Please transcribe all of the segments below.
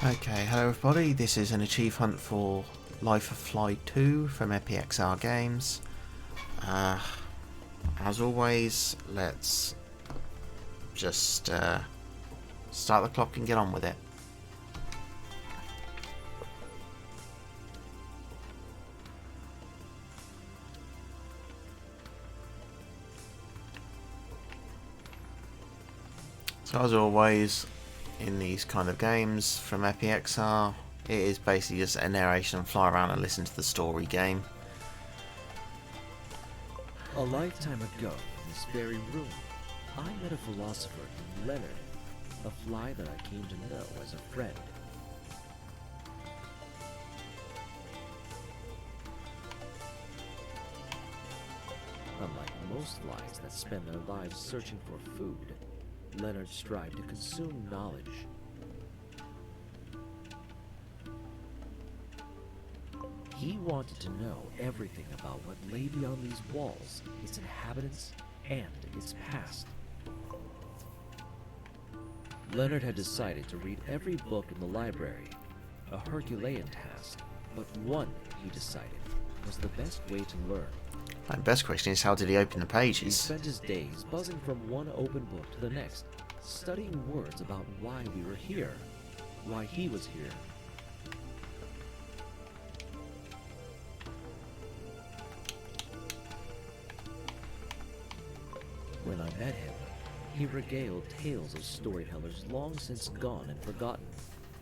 Okay, hello everybody, this is an achieve hunt for Life of Fly 2 from EPXR Games. As always, let's just start the clock and get on with it. So as always, in these kind of games from EPXR, it is basically just a narration and fly around and listen to the story game. A lifetime ago, in this very room, I met a philosopher named Leonard, a fly that I came to know as a friend. Unlike most flies that spend their lives searching for food, Leonard strived to consume knowledge. He wanted to know everything about what lay beyond these walls, its inhabitants, and its past. Leonard had decided to read every book in the library, a Herculean task, but one, he decided, was the best way to learn. My best question is, how did he open the He pages? spent his days buzzing from one open book to the next, studying words about why we were here, why he was here. When I met him, he regaled tales of storytellers long since gone and forgotten.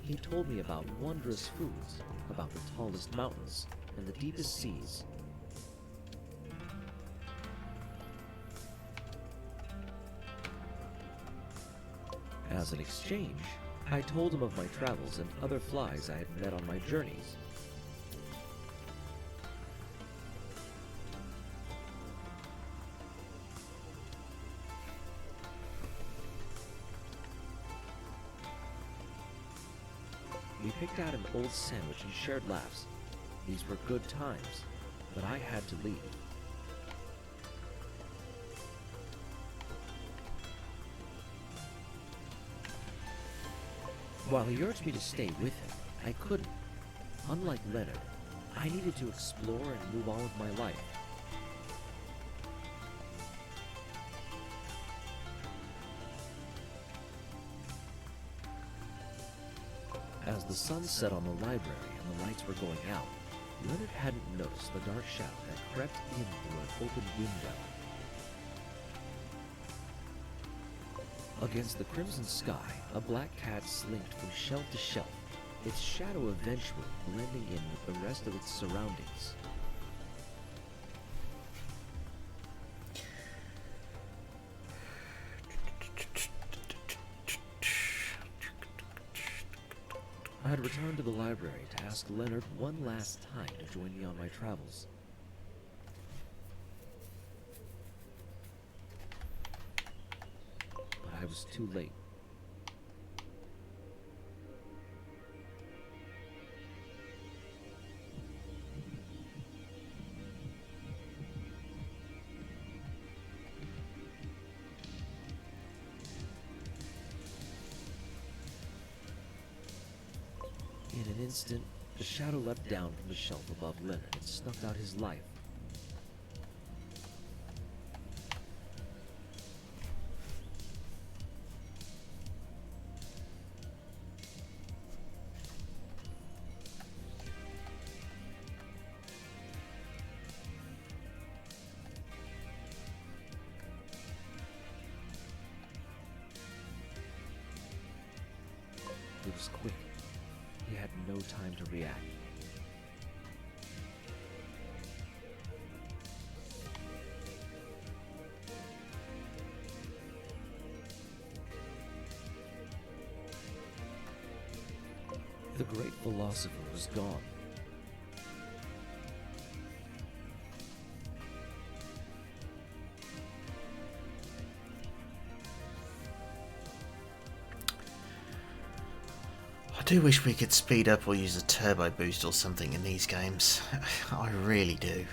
He told me about wondrous foods, about the tallest mountains, and the deepest seas. As an exchange, I told him of my travels and other flies I had met on my journeys. We picked out an old sandwich and shared laughs. These were good times, but I had to leave. While he urged me to stay with him, I couldn't. Unlike Leonard, I needed to explore and move on with my life. As the sun set on the library and the lights were going out, Leonard hadn't noticed the dark shadow that crept in through an open window. Against the crimson sky, a black cat slinked from shelf to shelf, its shadow eventually blending in with the rest of its surroundings. I had returned to the library to ask Leonard one last time to join me on my travels. But I was too late. In an instant, the shadow leapt down from the shelf above Leonard and snuffed out his life. It was quick. He had no time to react. The great philosopher was gone. I do wish we could speed up or use a turbo boost or something in these games. I really do.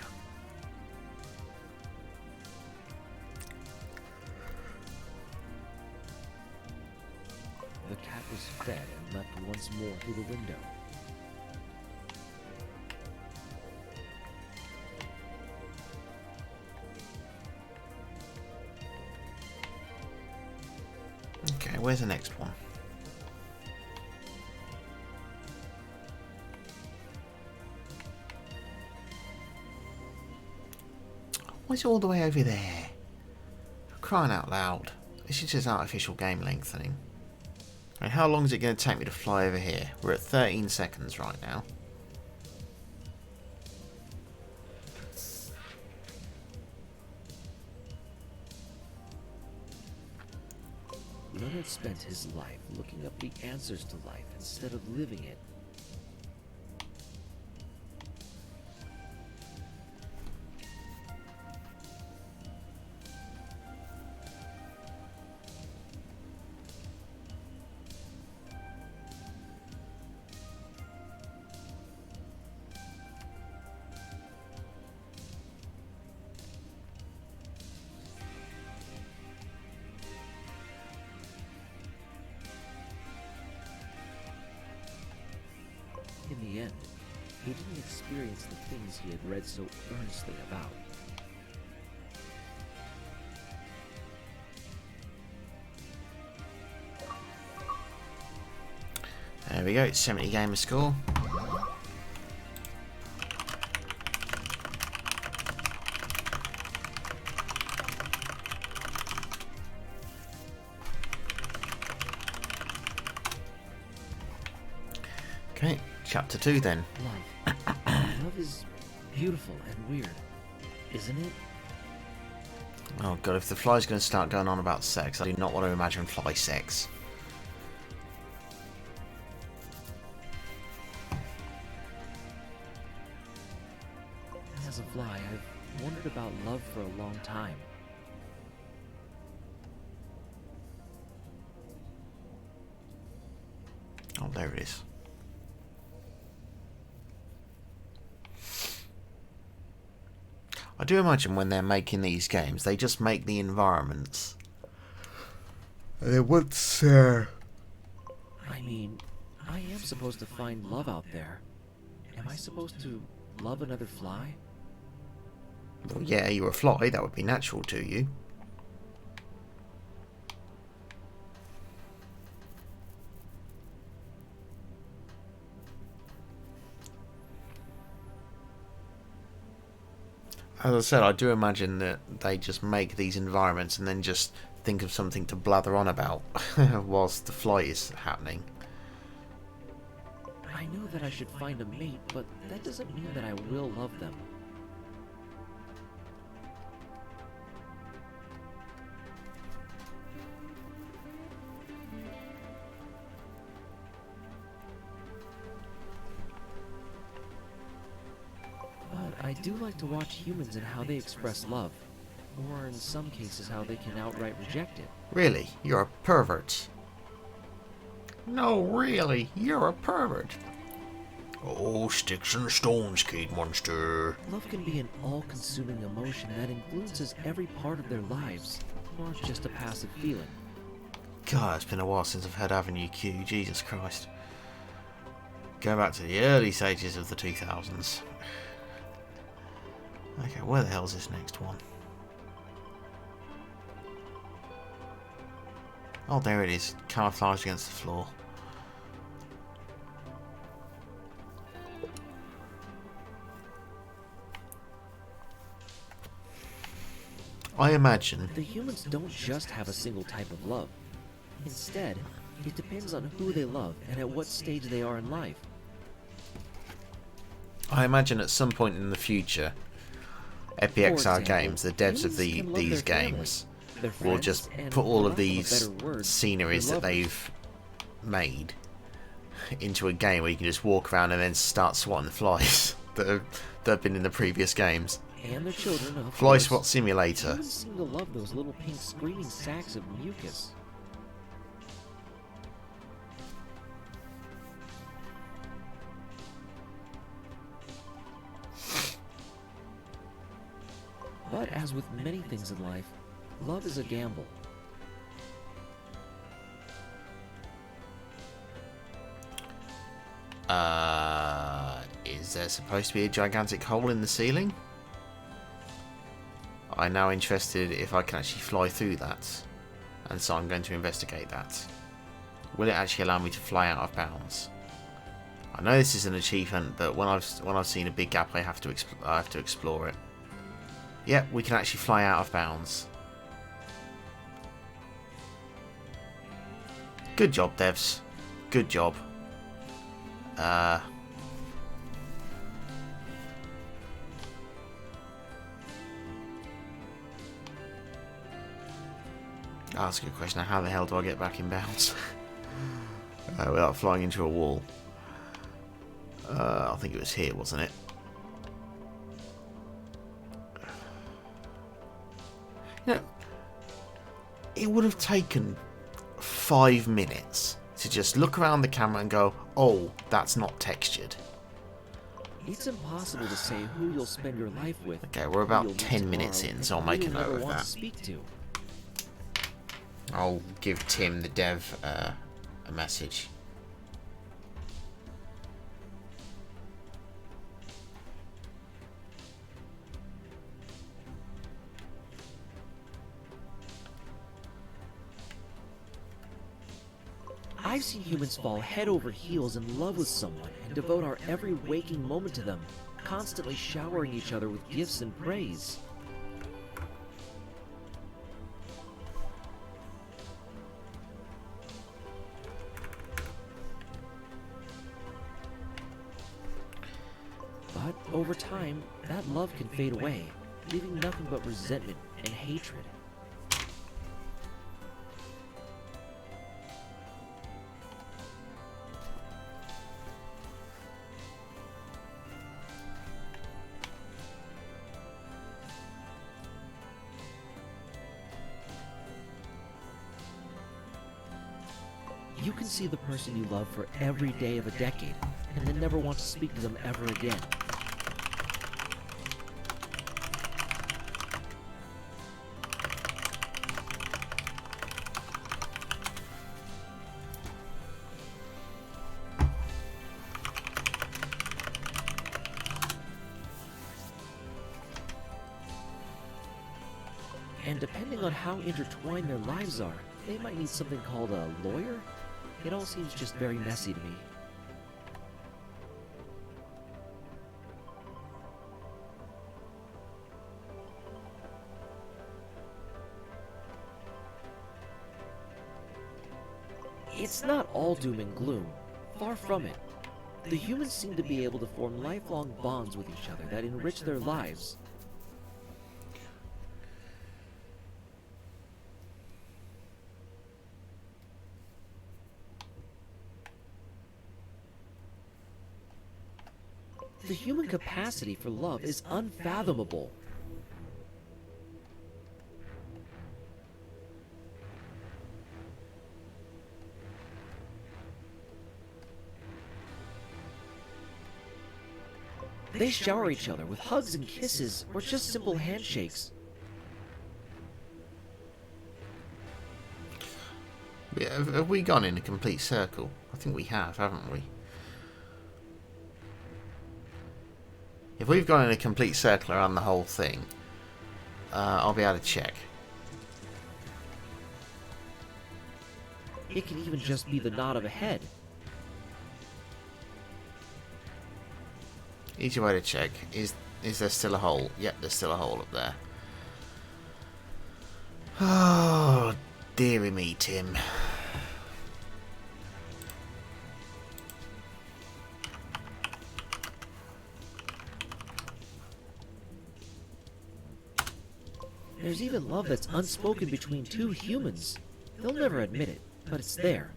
The cat was fed and leapt once more through the window. Okay, where's the next one? Why's it all the way over there? Crying out loud. This is just artificial game lengthening. And how long is it going to take me to fly over here? We're at 13 seconds right now. Leonard spent his life looking up the answers to life instead of living it. In the end, he didn't experience the things he had read so earnestly about. There we go, it's 70 gamer score. Okay, chapter 2 then. Love. Love is beautiful and weird, isn't it? Oh god, if the fly's going to start going on about sex, I do not want to imagine fly sex. As a fly, I've wondered about love for a long time. Oh, there it is. I do imagine when they're making these games, they just make the environments. And then once, I mean, I am supposed to find love out there. Am I supposed to love another fly? well, yeah, you're a fly, that would be natural to you. As I said, I do imagine that they just make these environments and then just think of something to blather on about whilst the flight is happening. I know that I should find a mate, but that doesn't mean that I will love them. But I do like to watch humans and how they express love, or in some cases how they can outright reject it. Really? You're a pervert. No, really, you're a pervert. Oh, sticks and stones, Kid Monster. Love can be an all-consuming emotion that influences every part of their lives, not just a passive feeling. God, it's been a while since I've had Avenue Q, Jesus Christ. Going back to the early stages of the 2000s. Okay, where the hell's this next one? Oh, there it is. Camouflaged against the floor. I imagine... The humans don't just have a single type of love. Instead, it depends on who they love and at what stage they are in life. I imagine at some point in the future, XSX Games, the devs of these games, will just put all of these sceneries that they've made into a game where you can just walk around and then start swatting the flies that have been in the previous games. And their children, of Fly course. Swat Simulator. Humans seem to love those little pink screaming sacks of mucus. But as with many things in life, love is a gamble. Is there supposed to be a gigantic hole in the ceiling? I'm now interested if I can actually fly through that. And so I'm going to investigate that. Will it actually allow me to fly out of bounds? I know this is an achievement, but when I've seen a big gap, I have to explore it. Yep, we can actually fly out of bounds. Good job, devs. Good job. Oh, that's a good question. Now, how the hell do I get back in bounds without flying into a wall? I think it was here, wasn't it? You know, it would have taken 5 minutes to just look around the camera and go, oh, that's not textured. It's impossible to say who you'll spend your life with. Okay, we're about 10 minutes in, so I'll make a note of that. Speak to. I'll give Tim, the dev, a message. I've seen humans fall head over heels in love with someone and devote our every waking moment to them, constantly showering each other with gifts and praise. But over time, that love can fade away, leaving nothing but resentment and hatred. You can see the person you love for every day of a decade, and then never want to speak to them ever again. And depending on how intertwined their lives are, they might need something called a lawyer? It all seems just very messy to me. It's not all doom and gloom. Far from it. The humans seem to be able to form lifelong bonds with each other that enrich their lives. The human capacity for love is unfathomable. They shower each other with hugs and kisses, or just simple handshakes. Yeah, have we gone in a complete circle? I think we have, haven't we? If we've gone in a complete circle around the whole thing, I'll be able to check. It can even just be the nod of a head. Easy way to check. Is there still a hole? Yep, there's still a hole up there. Oh, dearie me, Tim. There's even love that's unspoken between two humans. They'll never admit it, but it's there.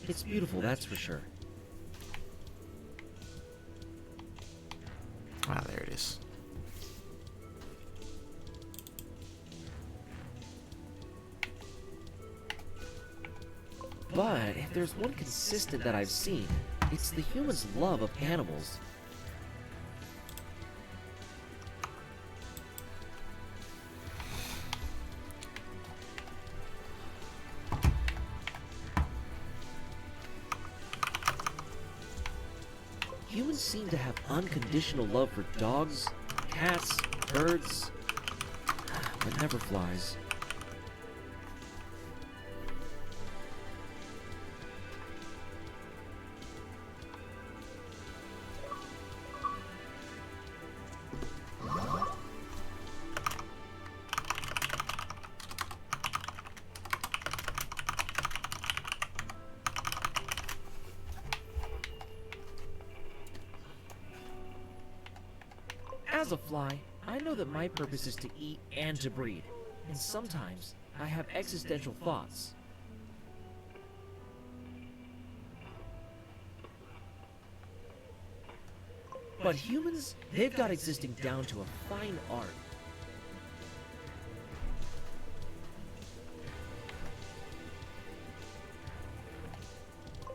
It's beautiful, that's for sure. Ah, there it is. But if there's one consistent that I've seen, it's the humans' love of animals. Humans seem to have unconditional love for dogs, cats, birds, but never flies. As a fly, I know that my purpose is to eat and to breed, and sometimes I have existential thoughts. But humans, they've got existing down to a fine art.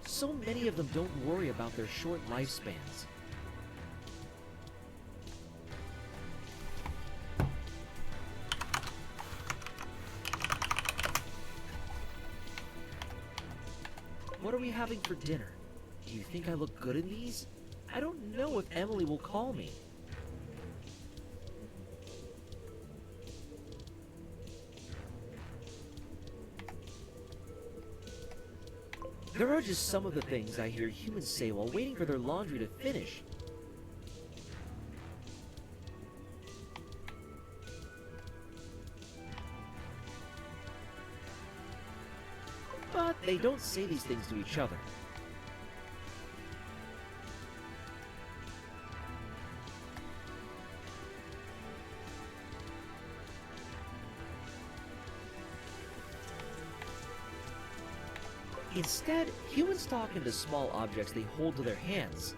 So many of them don't worry about their short lifespans. What are we having for dinner? Do you think I look good in these? I don't know if Emily will call me. There are just some of the things I hear humans say while waiting for their laundry to finish. But they don't say these things to each other. Instead, humans talk into small objects they hold to their hands.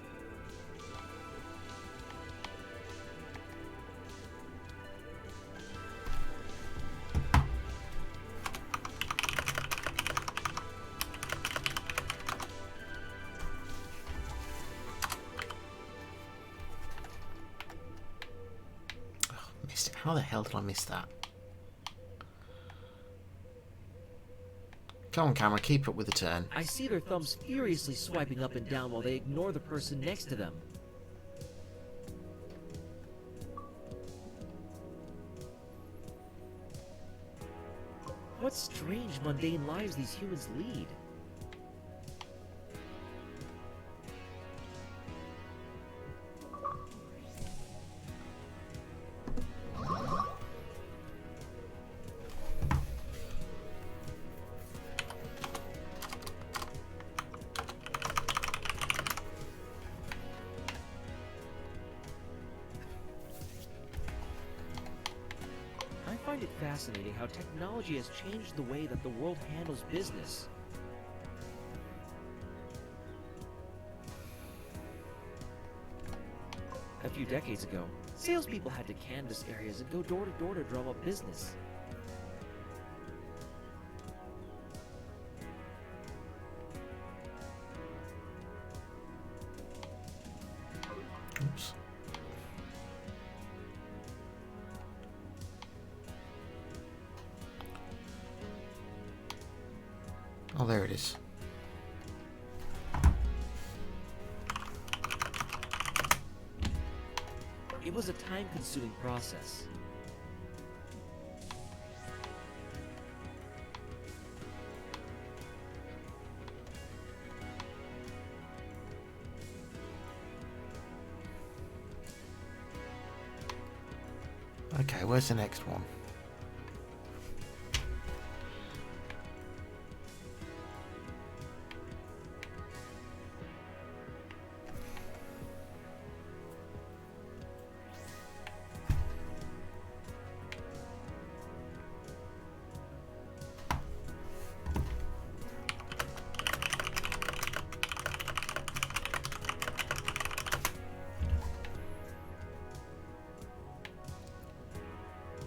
Missed it. How the hell did I miss that? Come on, camera, keep up with the turn. I see their thumbs furiously swiping up and down while they ignore the person next to them. What strange, mundane lives these humans lead. I find it fascinating how technology has changed the way that the world handles business. A few decades ago, salespeople had to canvass areas and go door to door to drum up business. Oops. Oh, there it is. It was a time-consuming process. Okay, where's the next one?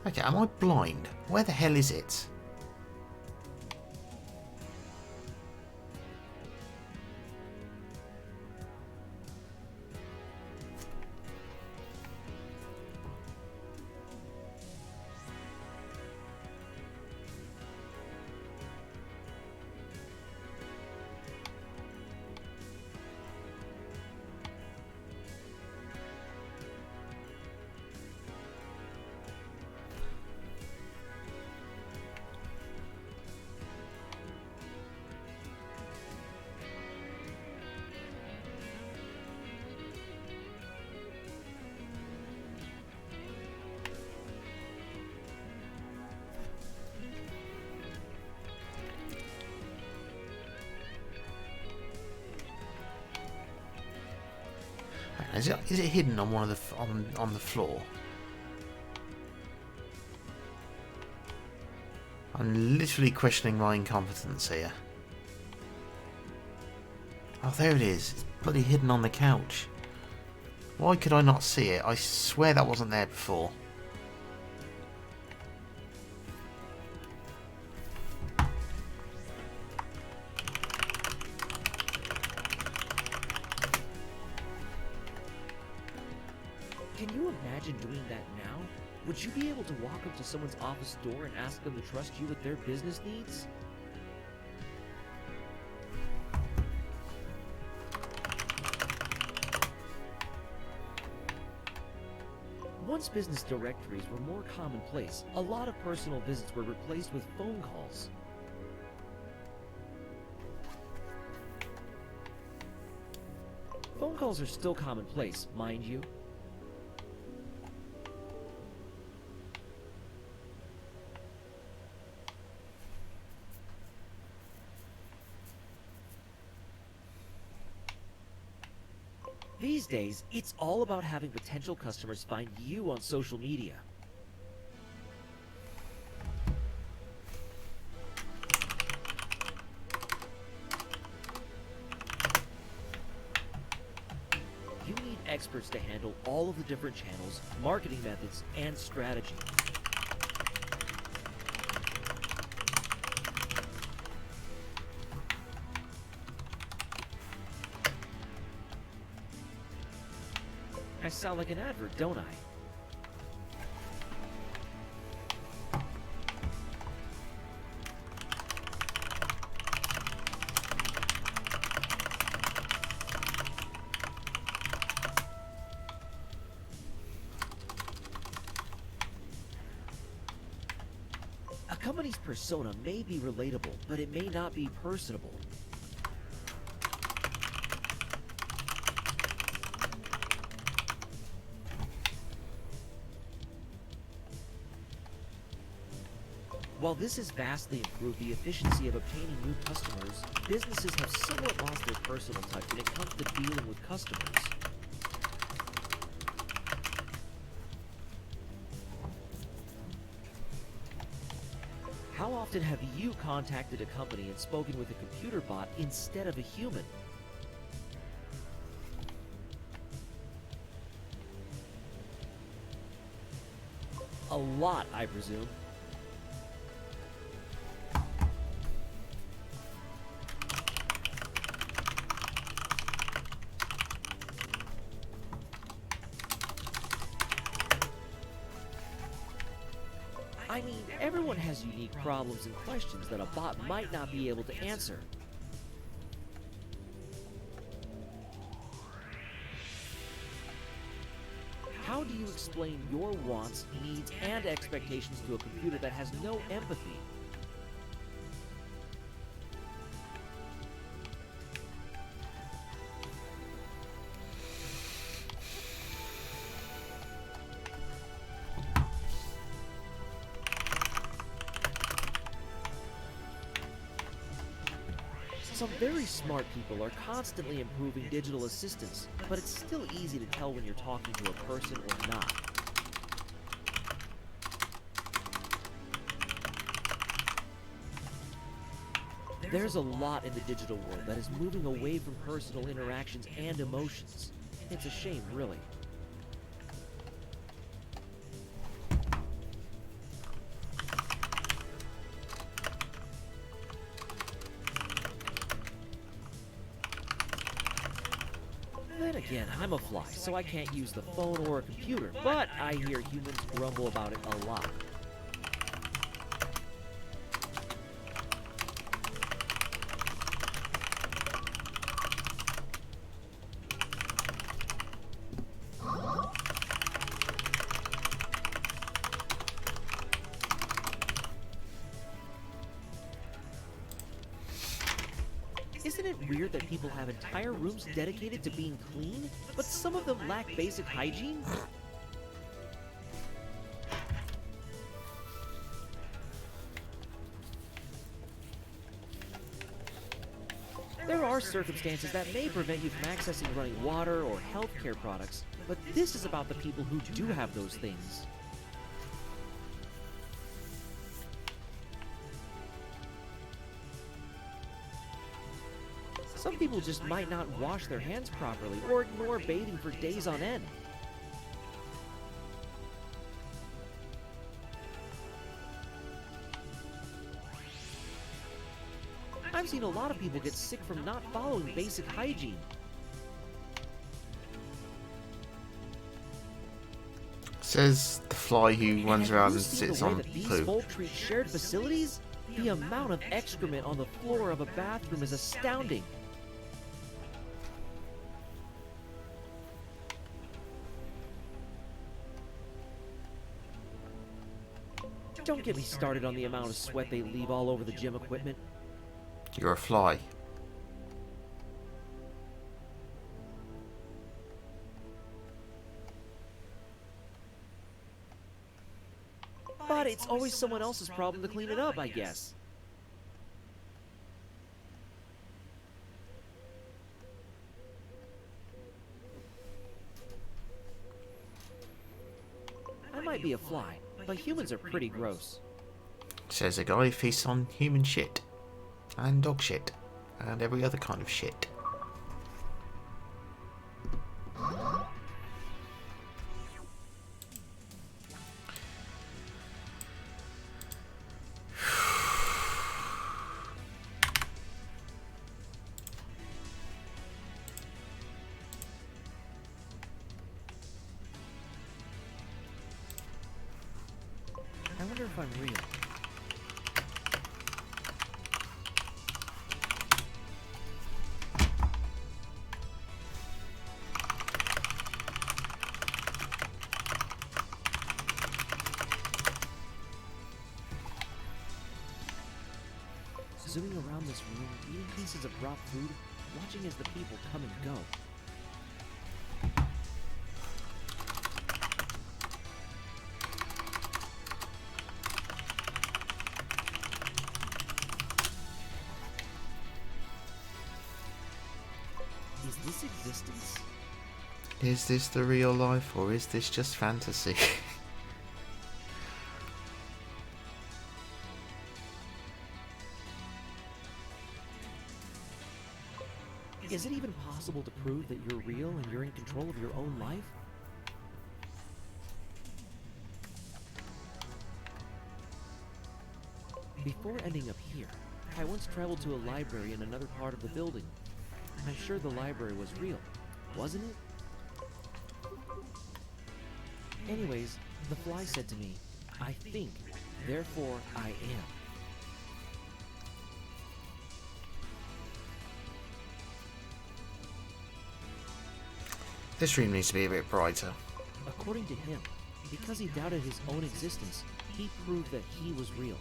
Okay, am I blind? Where the hell is it? Is it hidden on one of the on the floor? I'm literally questioning my incompetence here. Oh, there it is. It's bloody hidden on the couch. Why could I not see it? I swear that wasn't there before. Can you imagine doing that now? Would you be able to walk up to someone's office door and ask them to trust you with their business needs? Once business directories were more commonplace, a lot of personal visits were replaced with phone calls. Phone calls are still commonplace, mind you. These days, it's all about having potential customers find you on social media. You need experts to handle all of the different channels, marketing methods, and strategy. I sound like an advert, don't I? A company's persona may be relatable, but it may not be personable. While this has vastly improved the efficiency of obtaining new customers, businesses have somewhat lost their personal touch when it comes to dealing with customers. How often have you contacted a company and spoken with a computer bot instead of a human? A lot, I presume. I mean, everyone has unique problems and questions that a bot might not be able to answer. How do you explain your wants, needs, and expectations to a computer that has no empathy? Some very smart people are constantly improving digital assistants, but it's still easy to tell when you're talking to a person or not. There's a lot in the digital world that is moving away from personal interactions and emotions. It's a shame, really. Then again, I'm a fly, so I can't use the phone or a computer, but I hear humans grumble about it a lot. Isn't it weird that people have entire rooms dedicated to being clean, but some of them lack basic hygiene? There are are circumstances that may prevent you from accessing running water or healthcare products, but this is about the people who do have those things. Some people just might not wash their hands properly or ignore bathing for days on end. I've seen a lot of people get sick from not following basic hygiene. Says the fly who runs around and sits on These poo. folk treat shared facilities? The amount of excrement on the floor of a bathroom is astounding. Don't get me started on the amount of sweat they leave all over the gym equipment. You're a fly. But it's always someone else's problem to clean it up, I guess. I might be a fly, but humans are pretty gross. Says a guy who feasts on human shit. And dog shit. And every other kind of shit. I wonder if I'm real. Zooming around this room, eating pieces of raw food, watching as the people come and go. Is this existence? Is this the real life or is this just fantasy? Is it even possible to prove that you're real and you're in control of your own life? Before ending up here, I once traveled to a library in another part of the building. I'm sure the library was real, wasn't it? Anyways, the fly said to me, I think, therefore I am. This room needs to be a bit brighter. According to him, because he doubted his own existence, he proved that he was real.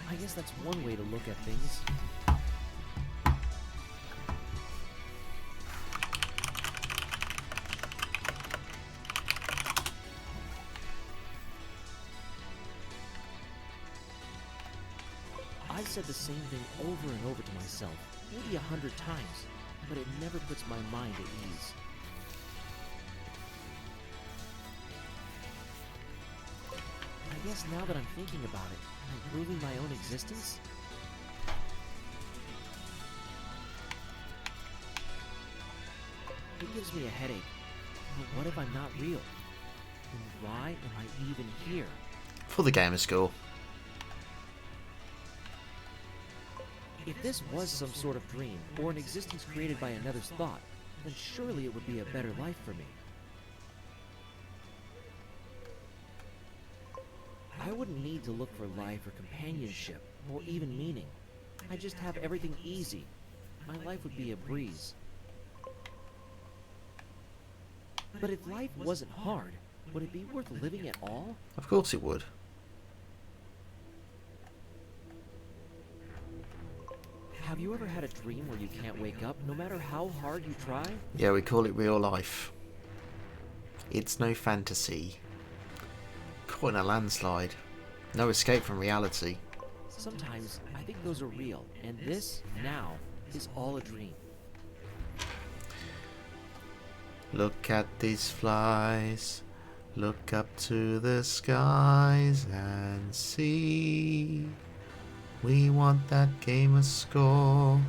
I guess that's one way to look at things. I've said the same thing over and over to myself, maybe 100 times, but it never puts my mind at ease. I guess now that I'm thinking about it, I'm proving my own existence? It gives me a headache. But what if I'm not real? And why am I even here? For the gamer school. If this was some sort of dream, or an existence created by another's thought, then surely it would be a better life for me. I wouldn't need to look for life or companionship, or even meaning. I'd just have everything easy. My life would be a breeze. But if life wasn't hard, would it be worth living at all? Of course it would. Have you ever had a dream where you can't wake up, no matter how hard you try? Yeah, we call it real life. It's no fantasy. Caught in a landslide. No escape from reality. Sometimes I think those are real, and this, now, is all a dream. Look at these flies. Look up to the skies and see. We want that game a score.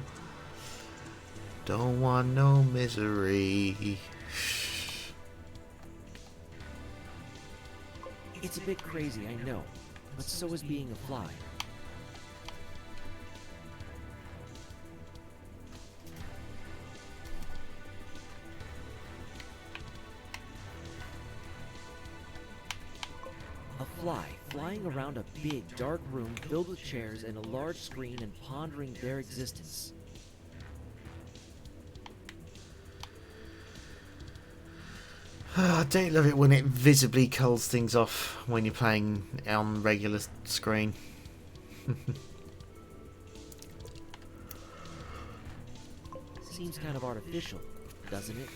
Don't want no misery. It's a bit crazy, I know, but so is being a fly. A fly flying around a big, dark room filled with chairs and a large screen and pondering their existence. I don't love it when it visibly culls things off when you're playing on regular screen. Seems kind of artificial, doesn't it?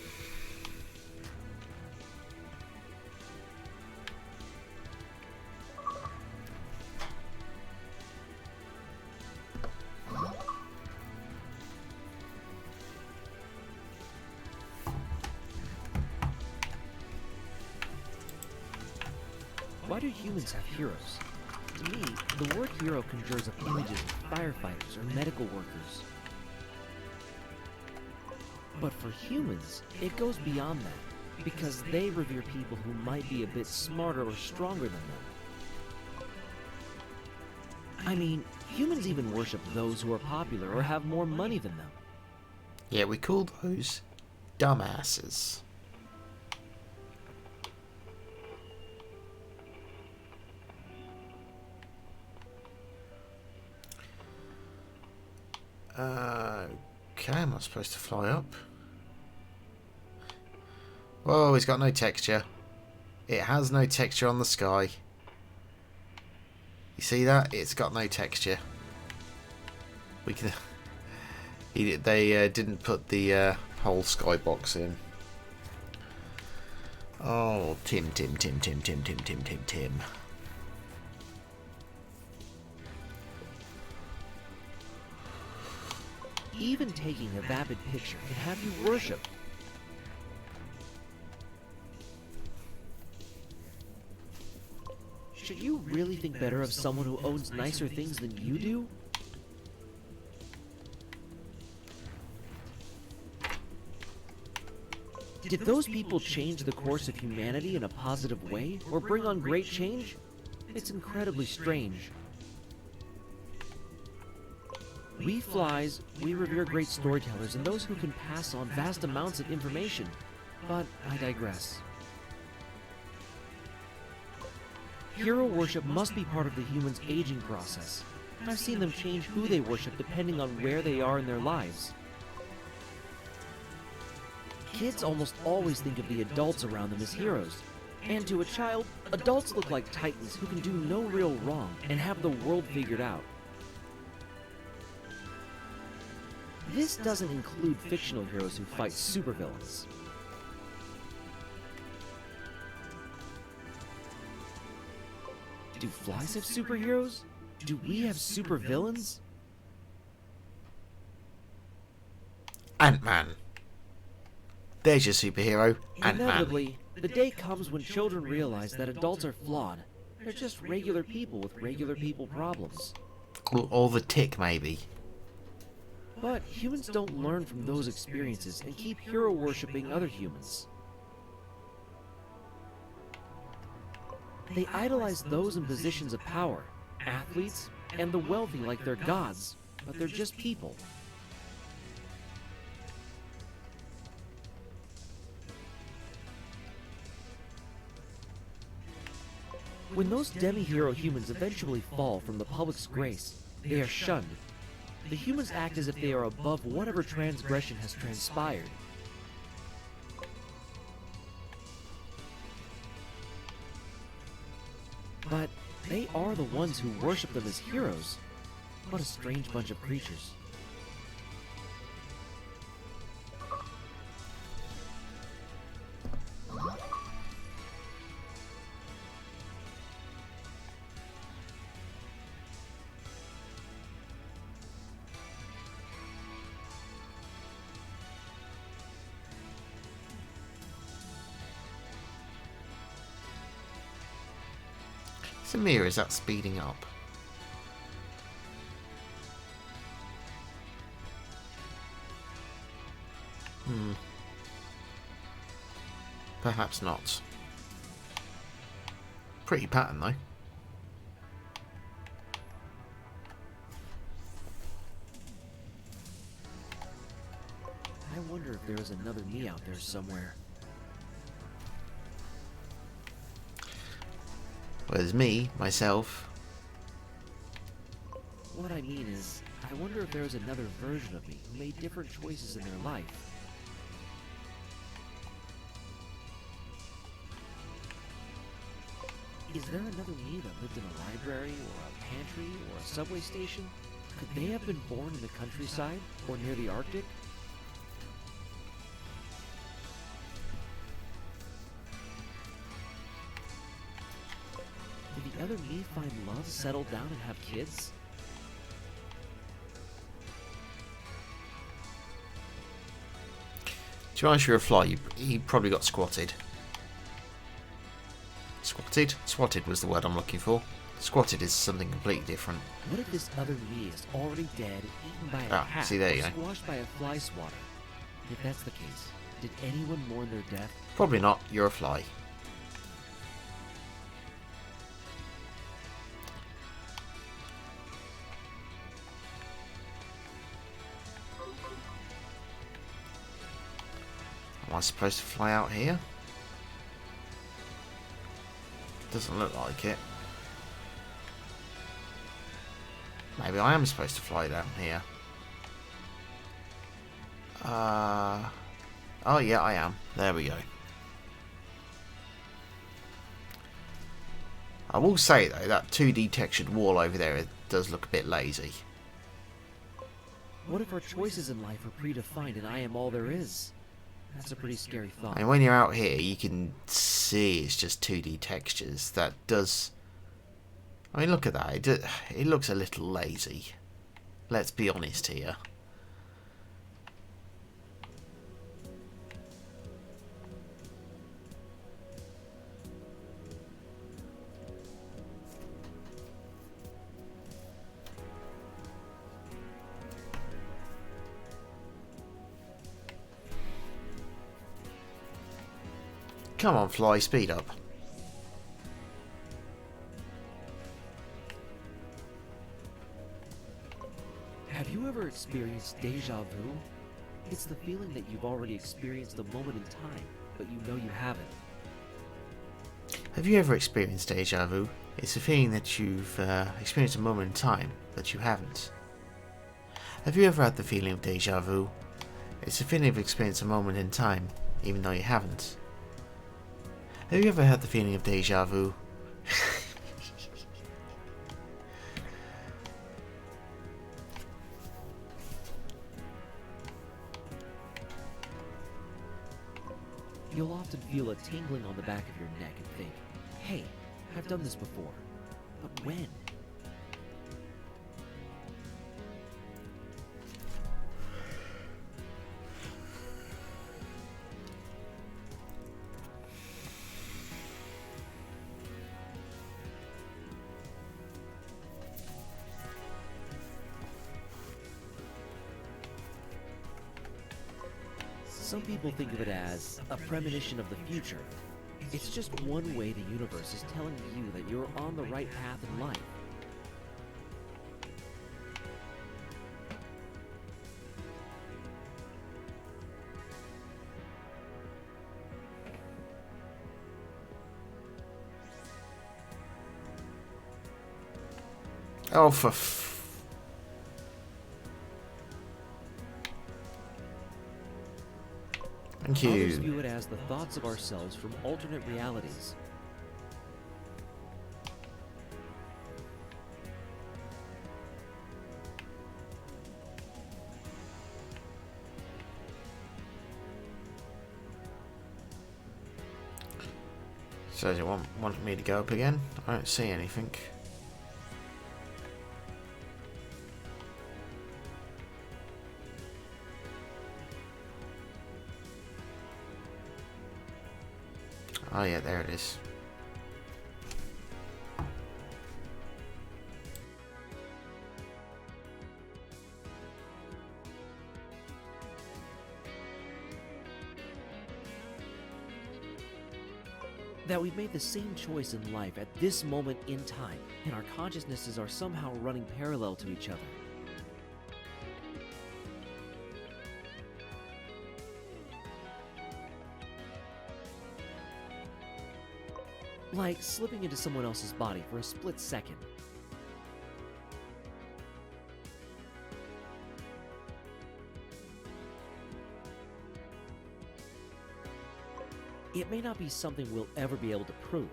Why do humans have heroes? To me, the word hero conjures up images of firefighters or medical workers. But for humans, it goes beyond that, because they revere people who might be a bit smarter or stronger than them. I mean, humans even worship those who are popular or have more money than them. Yeah, we call those dumbasses. Okay, am I supposed to fly up? Whoa, it's got no texture. It has no texture on the sky. You see that? It's got no texture. We can. They didn't put the whole skybox in. Oh, Tim. Even taking a vapid picture can have you worship. Should you really think better of someone who owns nicer things than you do? Did those people change the course of humanity in a positive way, or bring on great change? It's incredibly strange. We flies, we revere great storytellers and those who can pass on vast amounts of information. But I digress. Hero worship must be part of the human's aging process. I've seen them change who they worship depending on where they are in their lives. Kids almost always think of the adults around them as heroes. And to a child, adults look like titans who can do no real wrong and have the world figured out. This doesn't include fictional heroes who fight supervillains. Do flies have superheroes? Do we have supervillains? Ant-Man. There's your superhero, Ant-Man. Inevitably, the day comes when children realize that adults are flawed. They're just regular people with regular people problems. Or the Tick, maybe. But humans don't learn from those experiences and keep hero worshipping other humans. They idolize those in positions of power, athletes, and the wealthy like they're gods, but they're just people. When those demi-hero humans eventually fall from the public's grace, they are shunned. The humans act as if they are above whatever transgression has transpired. But they are the ones who worship them as heroes. What a strange bunch of creatures. Is it me or is that speeding up? Perhaps not. Pretty pattern though. I wonder if there is another me out there somewhere. Well, there's me, myself. What I mean is, I wonder if there is another version of me who made different choices in their life. Is there another me that lived in a library, or a pantry, or a subway station? Could they have been born in the countryside, or near the Arctic? Did the other me find love, settle down, and have kids? To be honest, you're a fly. He probably got squatted. Squatted? Swatted was the word I'm looking for. Squatted is something completely different. What if this other me is already dead, eaten by a cat, see, there you or go. squashed by a fly swatter? If that's the case, did anyone mourn their death? Probably not. You're a fly. Am I supposed to fly out here? Doesn't look like it. Maybe I am supposed to fly down here. Oh yeah, I am. There we go. I will say though, that 2D textured wall over there does look a bit lazy. What if our choices in life are predefined and I am all there is? That's a pretty scary thought. And when you're out here, you can see it's just 2D textures. That does... I mean, look at that. It looks a little lazy. Let's be honest here. Come on, fly, speed up. Have you ever experienced deja vu? It's the feeling that you've already experienced a moment in time, but you know you haven't. Have you ever experienced deja vu? It's a feeling that you've experienced a moment in time, but you haven't. Have you ever had the feeling of deja vu? It's a feeling of experienced a moment in time, even though you haven't. Have you ever had the feeling of deja vu? You'll often feel a tingling on the back of your neck and think, hey, I've done this before. But when? Some people think of it as a premonition of the future. It's just one way the universe is telling you that you're on the right path in life. Oh, for Thank you. Others view it as the thoughts of ourselves from alternate realities. So does it want me to go up again? I don't see anything. Oh yeah, there it is. That we've made the same choice in life at this moment in time, and our consciousnesses are somehow running parallel to each other. Like slipping into someone else's body for a split second. It may not be something we'll ever be able to prove.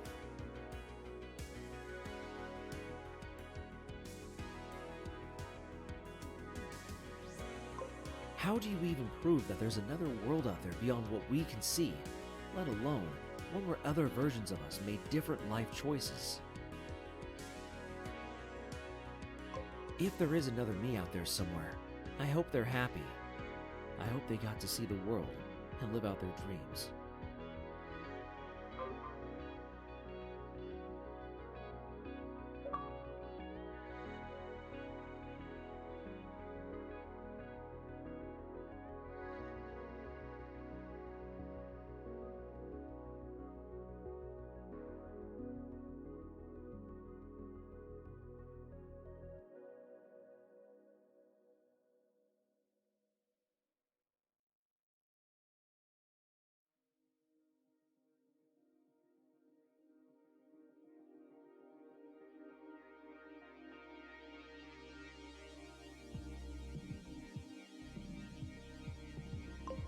How do you even prove that there's another world out there beyond what we can see, let alone one where other versions of us made different life choices? If there is another me out there somewhere, I hope they're happy. I hope they got to see the world and live out their dreams.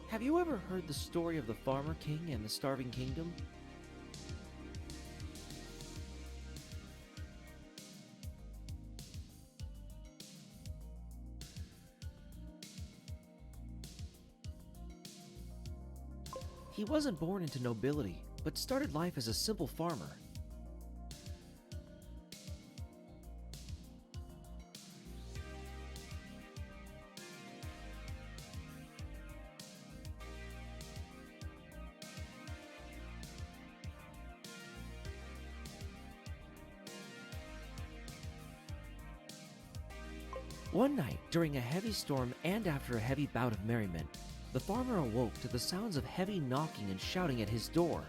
Have you ever heard the story of the Farmer King and the Starving Kingdom? He wasn't born into nobility, but started life as a simple farmer. One night, during a heavy storm and after a heavy bout of merriment, the farmer awoke to the sounds of heavy knocking and shouting at his door.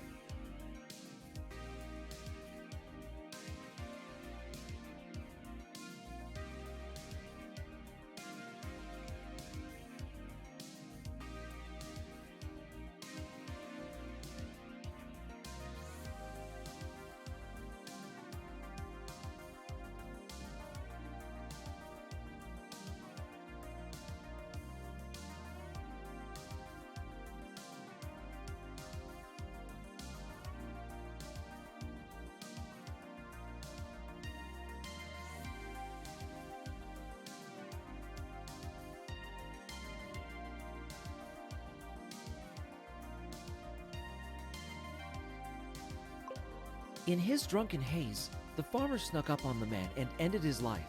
In his drunken haze, the farmer snuck up on the man and ended his life.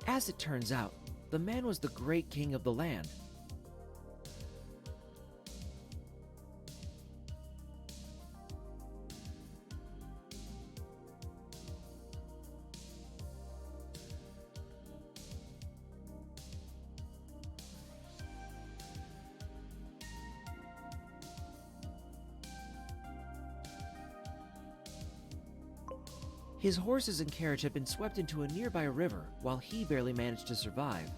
As it turns out, the man was the great king of the land. His horses and carriage had been swept into a nearby river, while he barely managed to survive.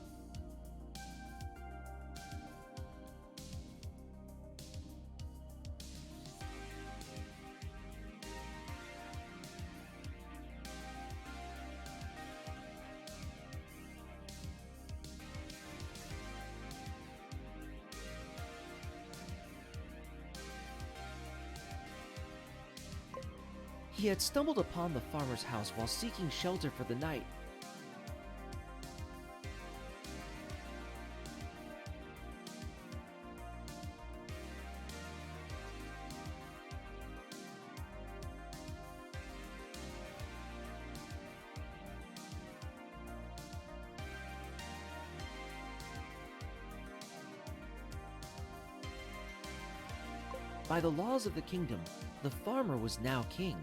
He had stumbled upon the farmer's house while seeking shelter for the night. By the laws of the kingdom, the farmer was now king.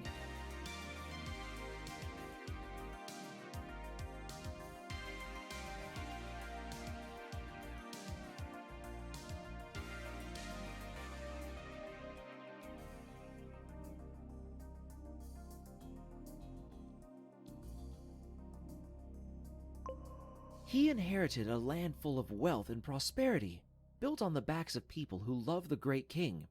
He inherited a land full of wealth and prosperity, built on the backs of people who love the great king.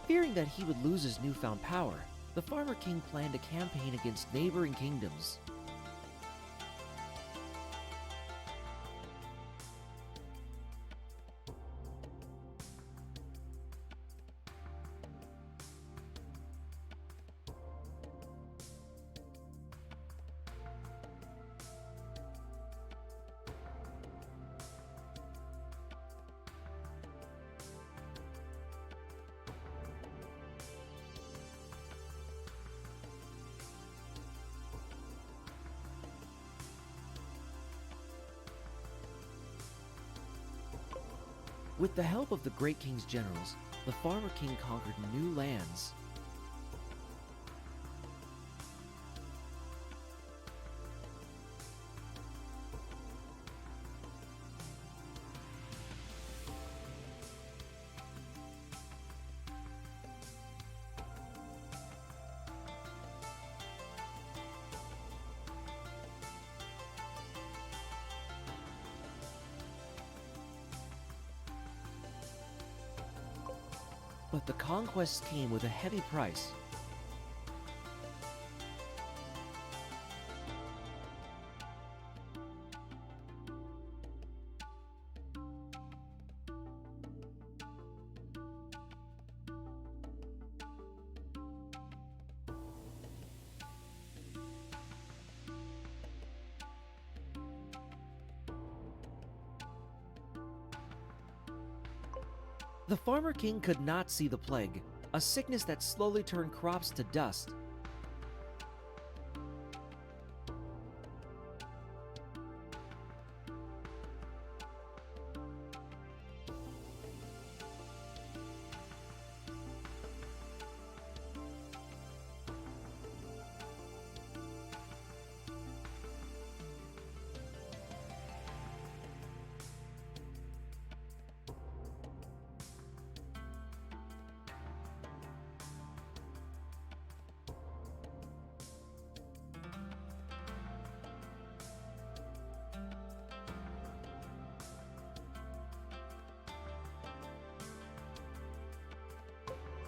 Fearing that he would lose his newfound power, the Farmer King planned a campaign against neighboring kingdoms. With the help of the Great King's generals, the Farmer King conquered new lands. But the conquests came with a heavy price. The Farmer King could not see the plague, a sickness that slowly turned crops to dust.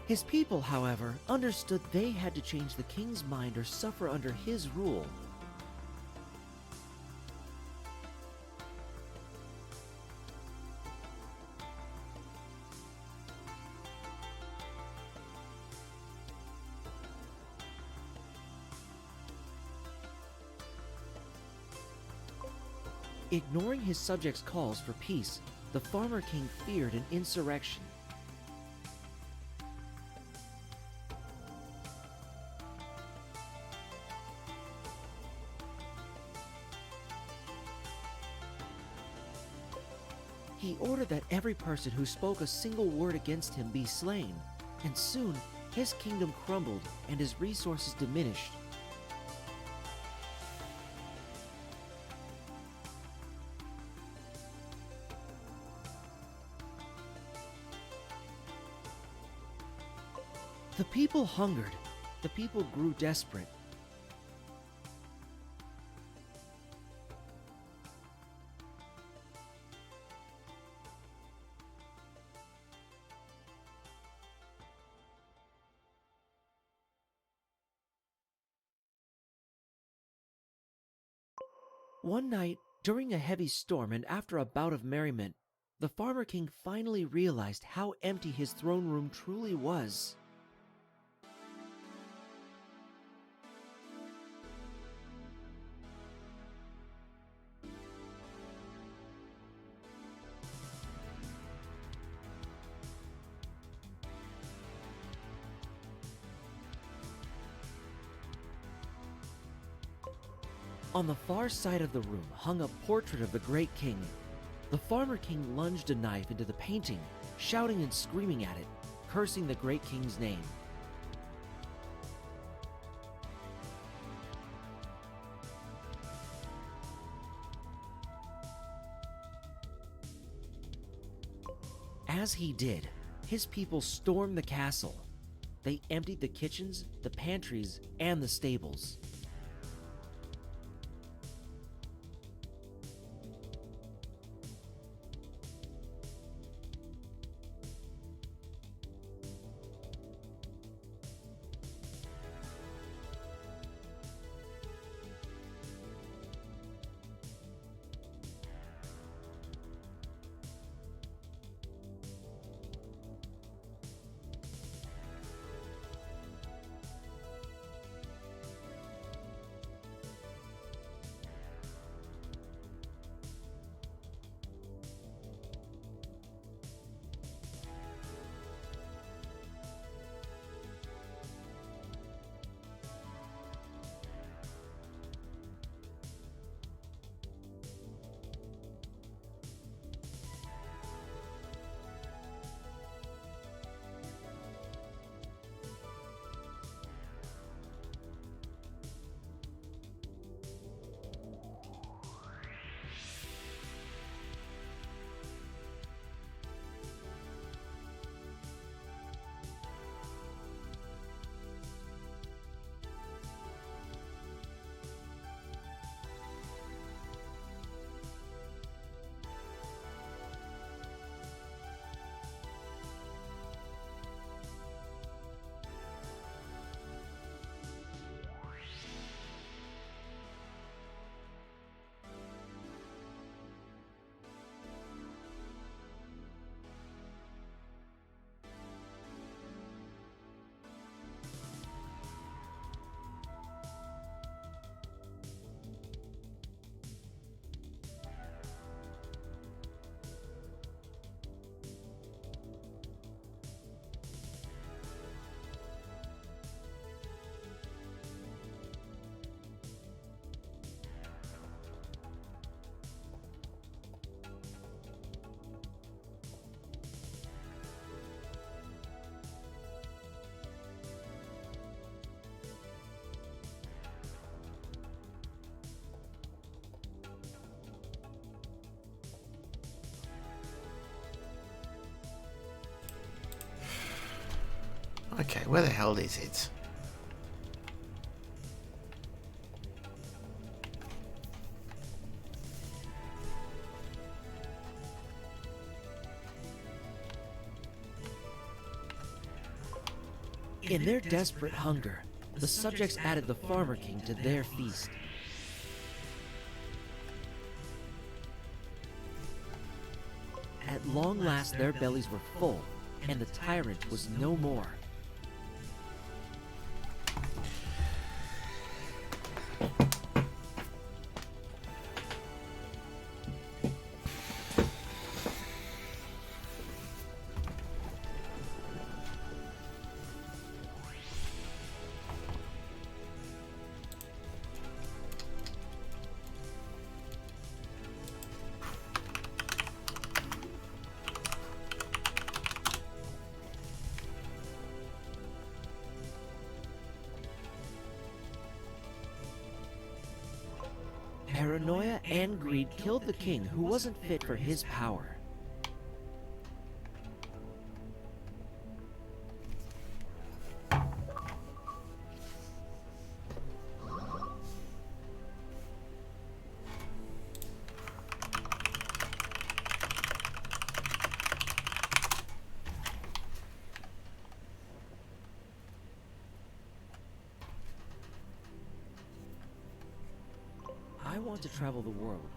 His people, however, understood they had to change the king's mind or suffer under his rule. Ignoring his subjects' calls for peace, the Farmer King feared an insurrection. He ordered that every person who spoke a single word against him be slain, and soon his kingdom crumbled and his resources diminished. The people hungered. The people grew desperate. One night, during a heavy storm and after a bout of merriment, the Farmer King finally realized how empty his throne room truly was. On the far side of the room hung a portrait of the great king. The farmer king lunged a knife into the painting, shouting and screaming at it, cursing the great king's name. As he did, his people stormed the castle. They emptied the kitchens, the pantries, and the stables. Okay, where the hell is it? In their desperate hunger, the subjects added the farmer king to their feast. At long last, their bellies were full, and the tyrant was no more. Paranoia and greed killed the king who wasn't fit for his power. I want to travel the world,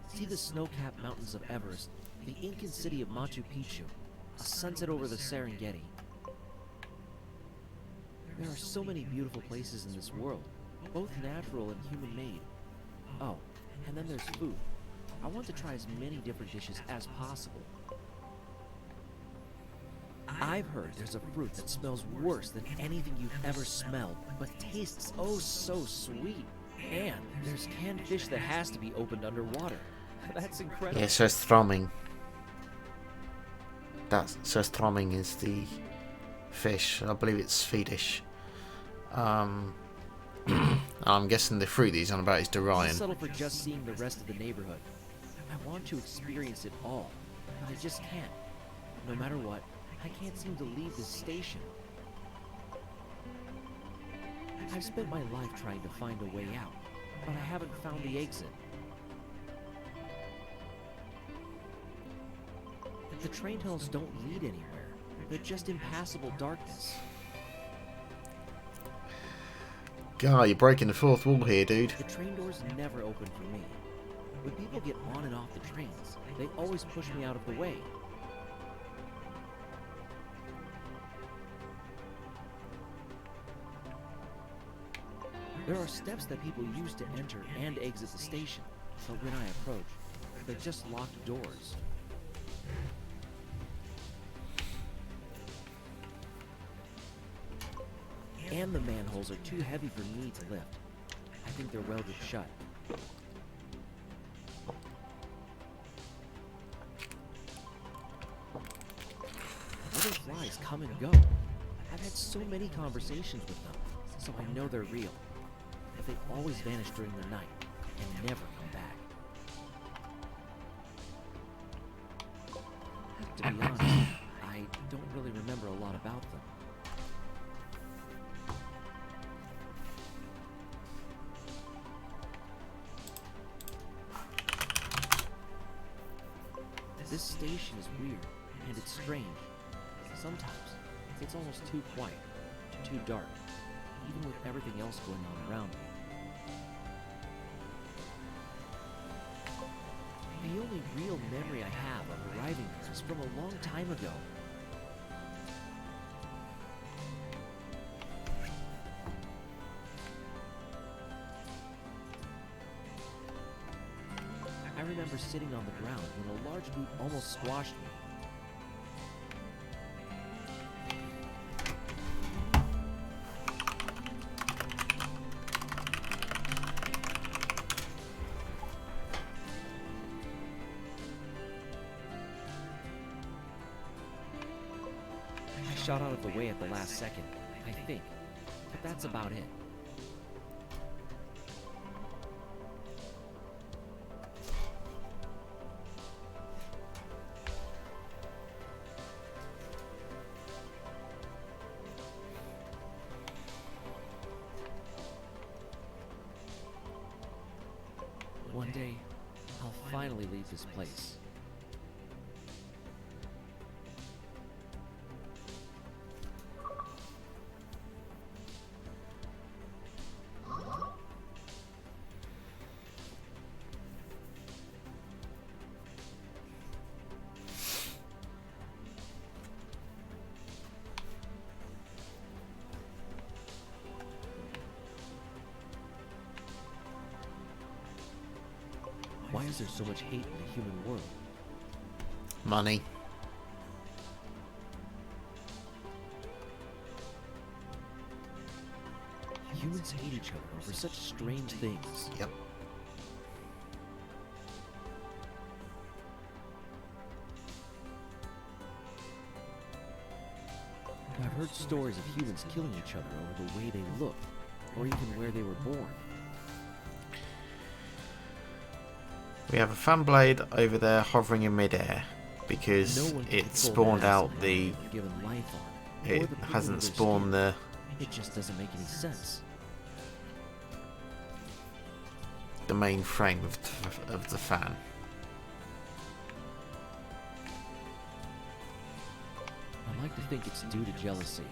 see the snow-capped mountains of Everest, the Incan city of Machu Picchu, a sunset over the Serengeti. There are so many beautiful places in this world, both natural and human-made. Oh, and then there's food. I want to try as many different dishes as possible. I've heard there's a fruit that smells worse than anything you've ever smelled, but tastes oh so sweet. And there's canned fish that has to be opened underwater. That's incredible. Yeah, surströmming. That's surströmming is the fish. I believe it's Swedish. I'm guessing the fruit that he's on about is I'll durian. settle for just seeing the rest of the neighborhood. I want to experience it all, but I just can't. No matter what, I can't seem to leave this station. I've spent my life trying to find a way out, but I haven't found the exit. The train tunnels don't lead anywhere. They're just impassable darkness. God, you're breaking the fourth wall here, dude. The train doors never open for me. When people get on and off the trains, they always push me out of the way. There are steps that people use to enter and exit the station, but when I approach, they're just locked doors. And the manholes are too heavy for me to lift. I think they're welded shut. Other flies come and go. I've had so many conversations with them, so I know they're real. But they always vanish during the night and never come back. To be honest, I don't really remember a lot about them. This station is weird, and it's strange. Sometimes, it's almost too quiet, too dark, even with everything else going on around me. The only real memory I have of arriving here is from a long time ago. I remember sitting on the ground when a large boot almost squashed me. I shot out of the way at the last second, I think, but that's about it. One day, I'll finally leave this place. Why is there so much hate in the human world? Money. Humans hate each other over such strange things. Yep. I've heard stories of humans killing each other over the way they look, or even where they were born. We have a fan blade over there hovering in midair because No one can it control spawned that out asset the. they're given life on, or It the people hasn't with their spawned skin. the It just doesn't make any sense. main frame of the fan. I like to think it's due to jealousy.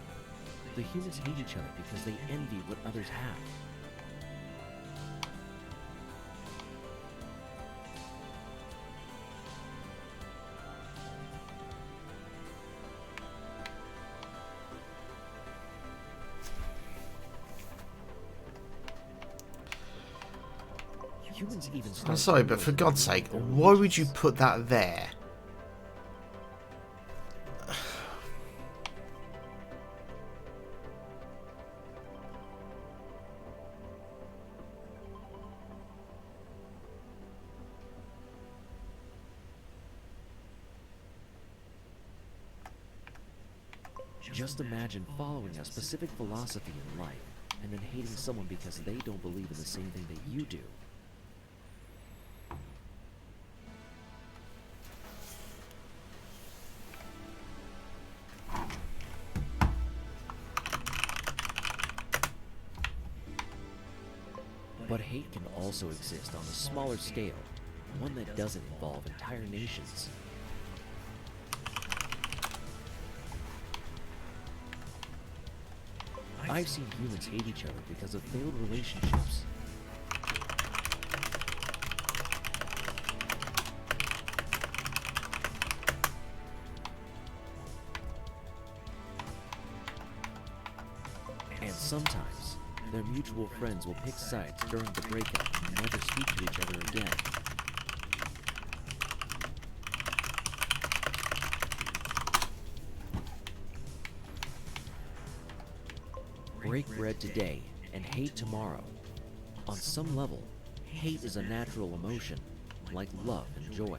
The humans hate each other because they envy what others have. Humans even I'm start sorry, but wars for over God's sake, their why would you allegiance. put that there? Just imagine following a specific philosophy in life and then hating someone because they don't believe in the same thing that you do. But hate can also exist on a smaller scale, one that doesn't involve entire nations. I've seen humans hate each other because of failed relationships. And sometimes, their mutual friends will pick sides during the breakup and never speak to each other again. Break bread today and hate tomorrow. On some level, hate is a natural emotion, like love and joy.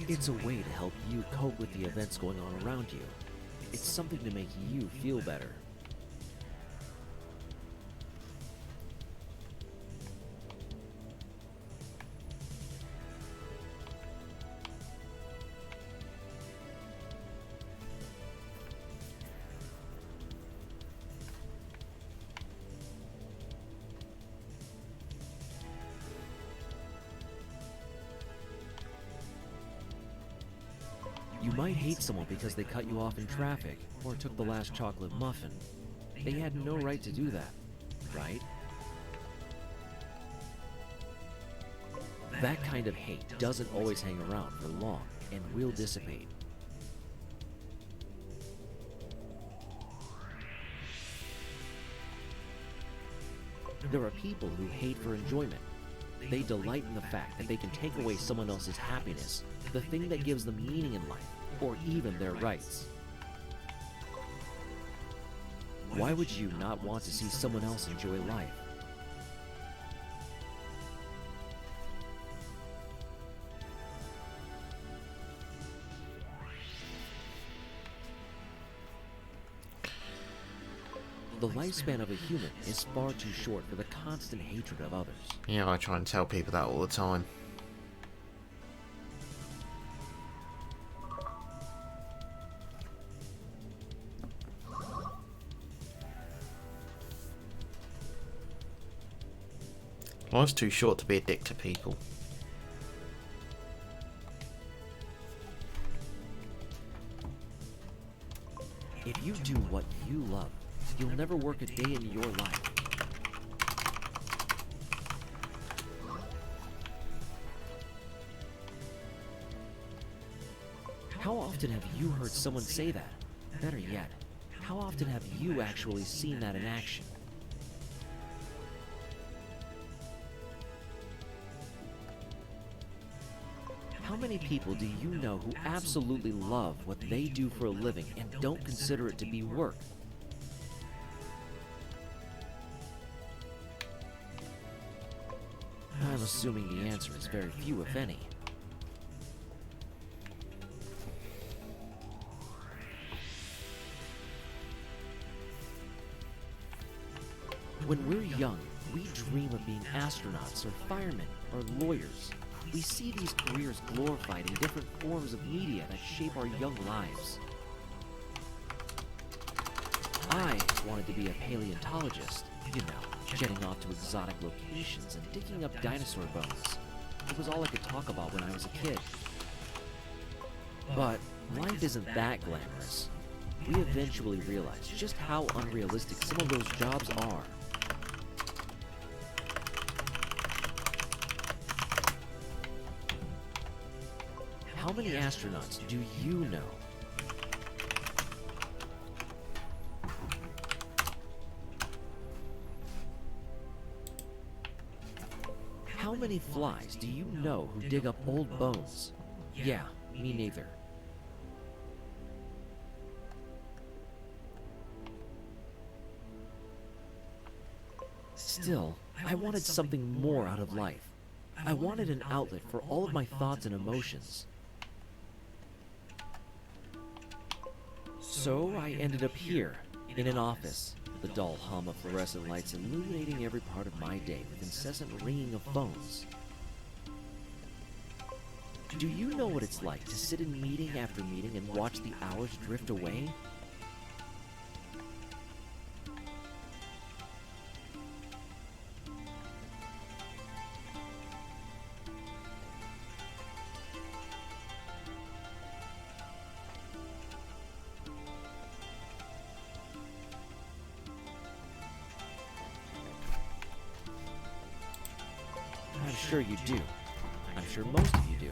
It's a way to help you cope with the events going on around you. It's something to make you feel better. You might hate someone because they cut you off in traffic or took the last chocolate muffin. They had no right to do that, right? That kind of hate doesn't always hang around for long and will dissipate. There are people who hate for enjoyment. They delight in the fact that they can take away someone else's happiness, the thing that gives them meaning in life, or even their rights. Why would you not want to see someone else enjoy life? The lifespan of a human is far too short for the constant hatred of others. Yeah, I try and tell people that all the time. Life's too short to be a dick to people. If you do what you love, you'll never work a day in your life. How often have you heard someone say that? Better yet, how often have you actually seen that in action? How many people do you know who absolutely love what they do for a living and don't consider it to be work? I'm assuming the answer is very few, if any. When we're young, we dream of being astronauts or firemen or lawyers. We see these careers glorified in different forms of media that shape our young lives. I wanted to be a paleontologist, you know, jetting off to exotic locations and digging up dinosaur bones. It was all I could talk about when I was a kid. But life isn't that glamorous. We eventually realized just how unrealistic some of those jobs are. How many astronauts do you know? How many flies do you know who dig up old bones? Yeah, me neither. Still, I wanted something more out of life. I wanted an outlet for all of my thoughts and emotions. So I ended up here, in an office, the dull hum of fluorescent lights illuminating every part of my day with incessant ringing of phones. Do you know what it's like to sit in meeting after meeting and watch the hours drift away? I'm sure you do. I'm sure most of you do.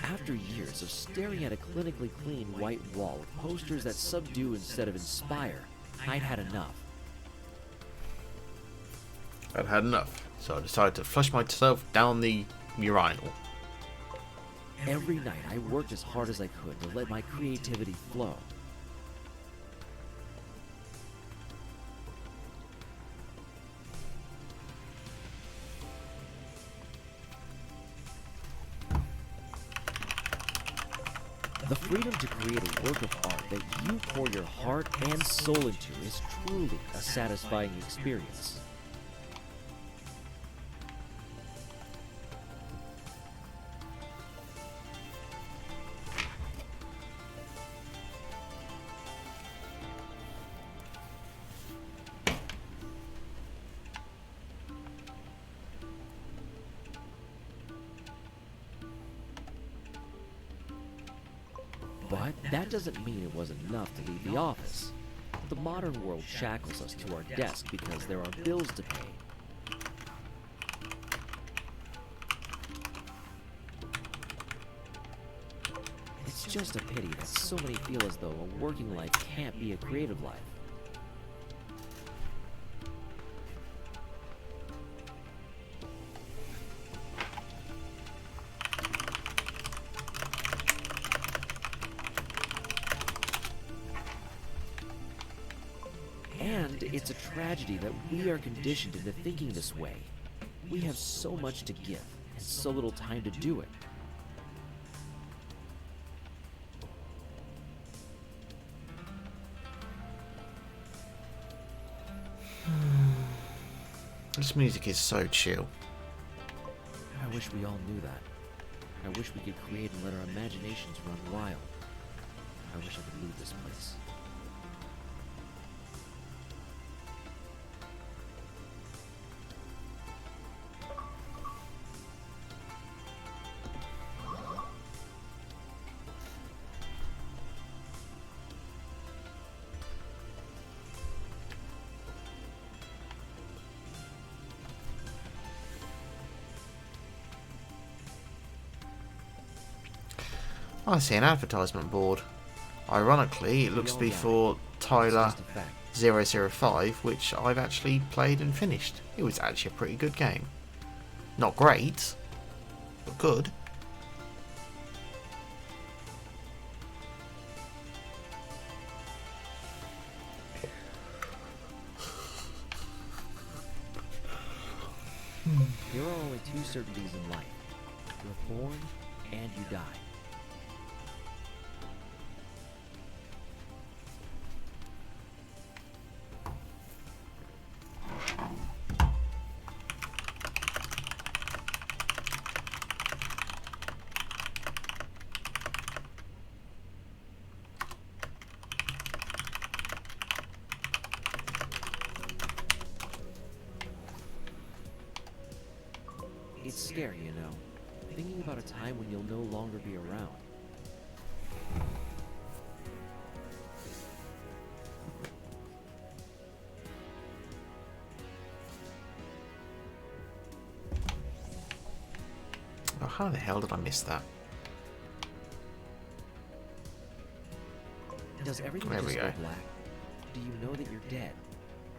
After years of staring at a clinically clean white wall with posters that subdue instead of inspire, I'd had enough. I'd had enough, so I decided to flush myself down the urinal. Every night I worked as hard as I could to let my creativity flow. The freedom to create a work of art that you pour your heart and soul into is truly a satisfying experience. But that doesn't mean it wasn't enough to leave the office. The modern world shackles us to our desk because there are bills to pay. It's just a pity that so many feel as though a working life can't be a creative life. And it's a tragedy that we are conditioned into thinking this way. We have so much to give and so little time to do it. This music is so chill. I wish we all knew that. I wish we could create and let our imaginations run wild. I wish I could leave this place. I see an advertisement board. Ironically, it looks to be for Tyler 005, which I've actually played and finished. It was actually a pretty good game. Not great, but good. There are only two certainties in life. You're born and you die. It's scary, you know, thinking about a time when you'll no longer be around. Oh, how the hell did I miss that? Does everything There we just go. go black? Do you know that you're dead?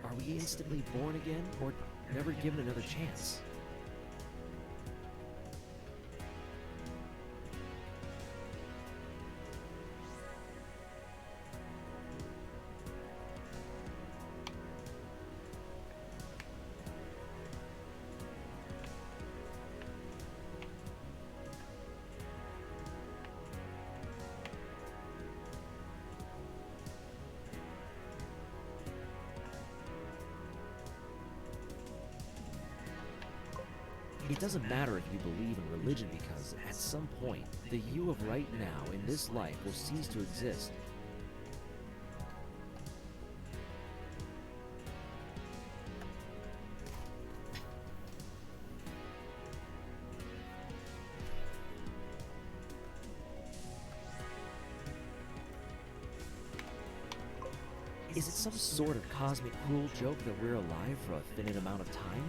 Are we instantly born again, or never given another chance? It doesn't matter if you believe in religion, because at some point, the you of right now in this life will cease to exist. Is it some sort of cosmic cruel joke that we're alive for a finite amount of time?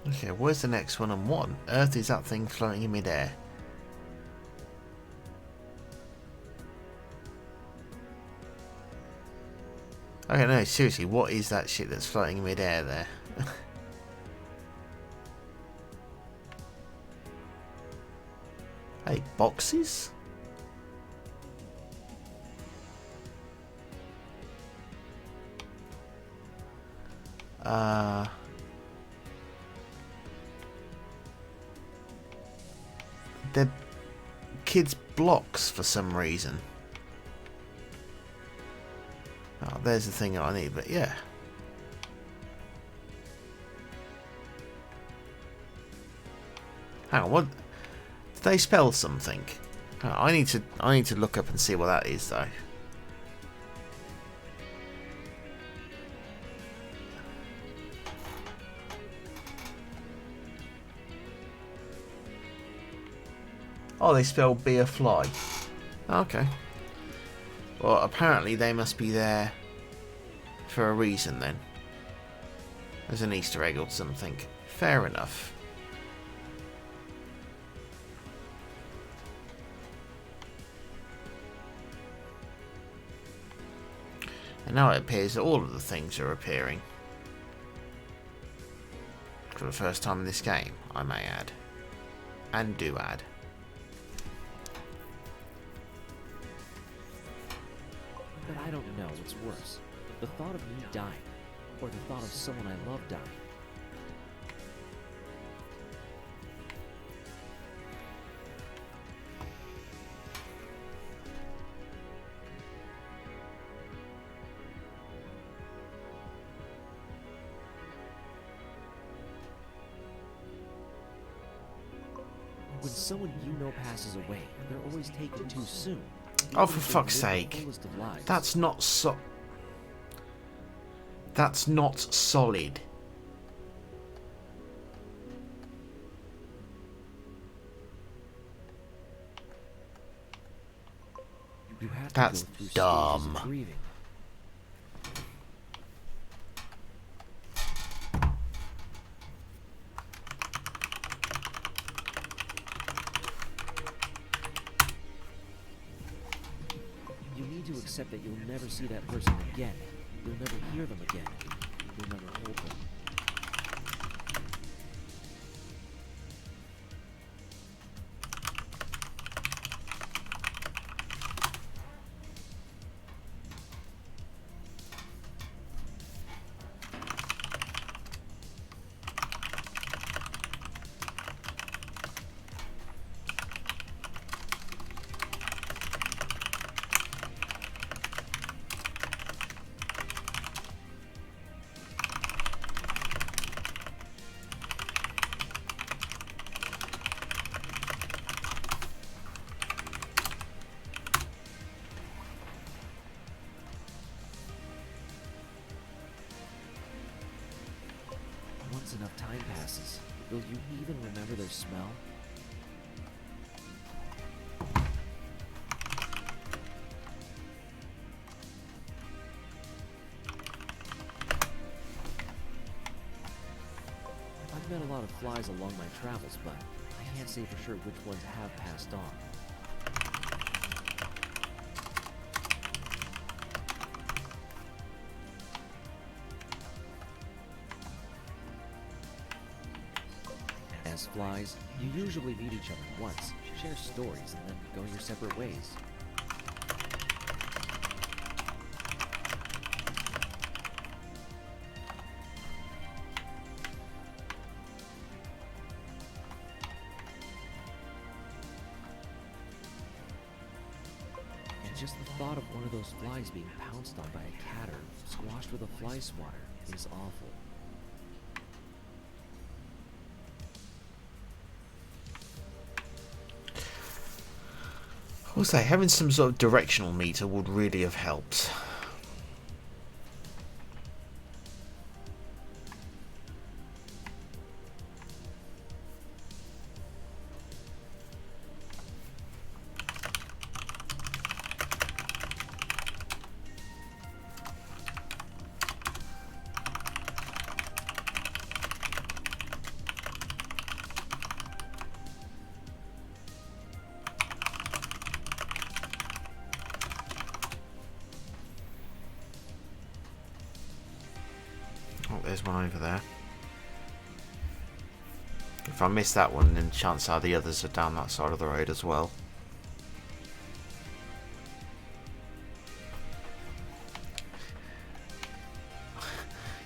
Okay, where's the next one and what on earth is that thing floating in midair? Okay, no, seriously, what is that shit that's floating in midair there? Hey, boxes? They're kids' blocks for some reason. Oh, there's the thing that I need, but yeah. Hang on, what? Did they spell something? Oh, I need to look up and see what that is, though. Oh, they spell be a fly. Okay. Well, apparently they must be there for a reason then. There's an Easter egg or something. Fair enough. And now it appears that all of the things are appearing. For the first time in this game, I may add. And do add. But I don't know what's worse. The thought of me dying, or the thought of someone I love dying. When someone you know passes away, they're always taken too soon. Oh, for fuck's sake. That's not That's not solid. That's dumb. You need to accept that you'll never see that person again. You'll never hear them again. You'll never hold them. Once enough time passes, will you even remember their smell? I've met a lot of flies along my travels, but I can't say for sure which ones have passed on. As flies, you usually meet each other once, share stories, and then go your separate ways. Just the thought of one of those flies being pounced on by a cat or squashed with a fly swatter is awful. I will say, having some sort of directional meter would really have helped. Oh, there's one over there. If I miss that one, then chances are the others are down that side of the road as well.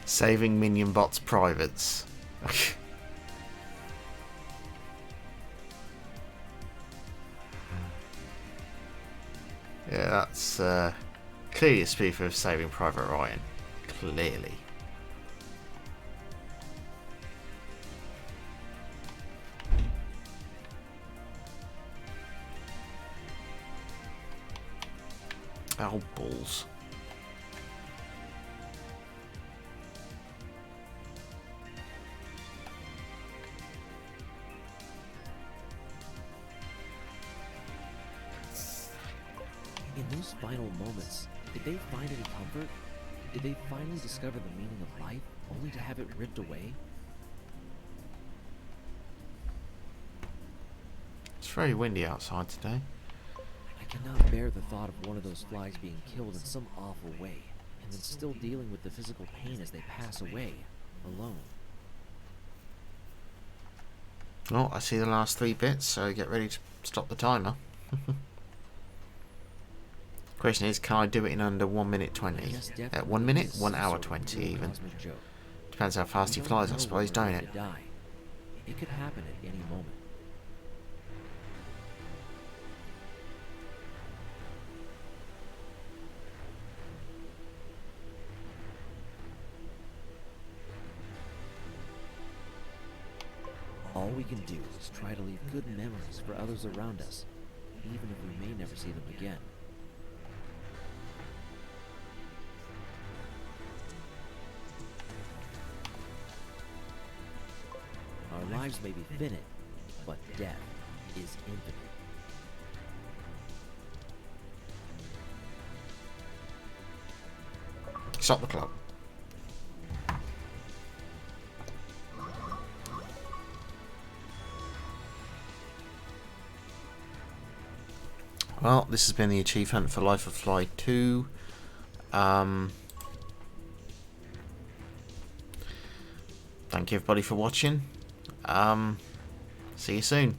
Saving minion bots privates. Yeah, that's clearly a spoof of Saving Private Ryan. Clearly. Oh, balls. In those final moments, did they find any comfort? Did they finally discover the meaning of life, only to have it ripped away? It's very windy outside today. I cannot bear the thought of one of those flies being killed in some awful way, and then still dealing with the physical pain as they pass away, alone. Oh, I see the last 3 bits, so get ready to stop the timer. Question is, can I do it in under 1 minute 20? 1 minute? 1 hour 20 even. Depends how fast he flies, I suppose, don't it? It could happen at any moment. All we can do is try to leave good memories for others around us, even if we may never see them again. Our lives may be finite, but death is infinite. Stop the clock. Well, this has been the Achieve Hunt for Life of Fly 2. Thank you everybody for watching. See you soon.